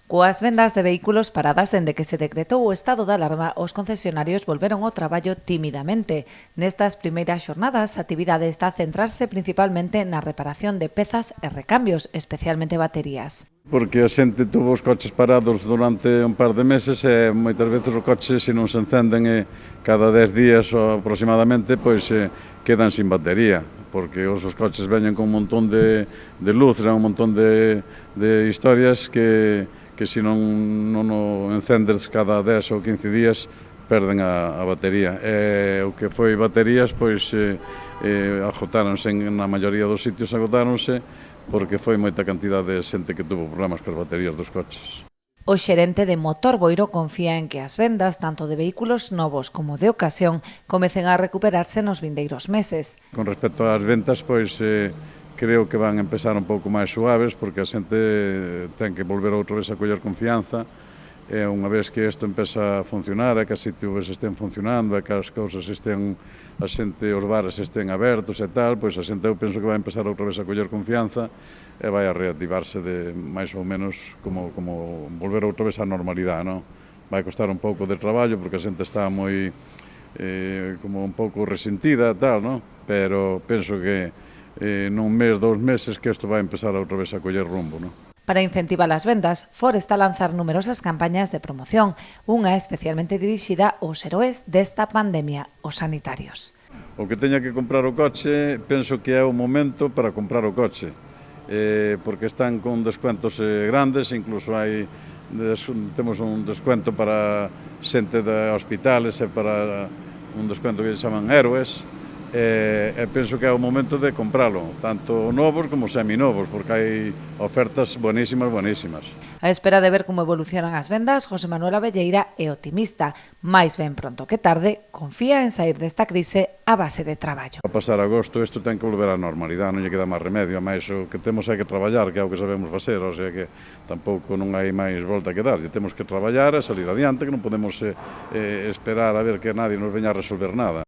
Coas vendas de vehículos paradas dende que se decretou o estado de alarma, os concesionarios volveron ao traballo tímidamente. Nestas primeiras xornadas, a actividade está a centrarse principalmente na reparación de pezas e recambios, especialmente baterías. Porque a xente tuvo os coches parados durante un par de meses e moitas veces os coches, se non se encenden cada 10 días aproximadamente, pois quedan sin batería, porque os coches veñen con un montón de luz, un montón de historias que se non o encendes cada 10 ou 15 días perden a batería. O que foi baterías, pois agotáronse na maioría dos sitios, agotáronse porque foi moita cantidade de xente que tuvo problemas cas baterías dos coches. O xerente de Motor Boiro confía en que as vendas, tanto de vehículos novos como de ocasión, comecen a recuperarse nos vindeiros meses. Con respecto ás ventas, pois creo que van a empezar un pouco máis suaves, porque a xente ten que volver outra vez a coller confianza, e unha vez que isto empeza a funcionar, e que as sitios estén funcionando, e que as cousas estén, a xente, os bares estén abertos e tal, pois a xente eu penso que vai empezar outra vez a coller confianza e vai a reactivarse de máis ou menos como volver outra vez á normalidade, non? Vai costar un pouco de traballo porque a xente está moi como un pouco resentida e tal, non? Pero penso que nun mes, 2 meses que isto vai empezar outra vez a coller rumbo, non? Para incentivar as vendas, Ford está a lanzar numerosas campañas de promoción, unha especialmente dirixida aos heróis desta pandemia, os sanitarios. O que teña que comprar o coche, penso que é o momento para comprar o coche, porque están con descuentos grandes, incluso temos un descuento para xente de hospitales e para un descuento que chaman héroes, e penso que é o momento de compralo, tanto novos como seminovos, porque hai ofertas bonísimas. A espera de ver como evolucionan as vendas, José Manuel Abelleira é optimista, máis ben pronto que tarde, confía en sair desta crise a base de traballo. A pasar agosto isto ten que volver á normalidade, non lle queda máis remedio, máis o que temos é que traballar, que é o que sabemos facer, o sea que tampouco non hai máis volta que dar, temos que traballar e salir adiante, que non podemos esperar a ver que nadie nos veña a resolver nada.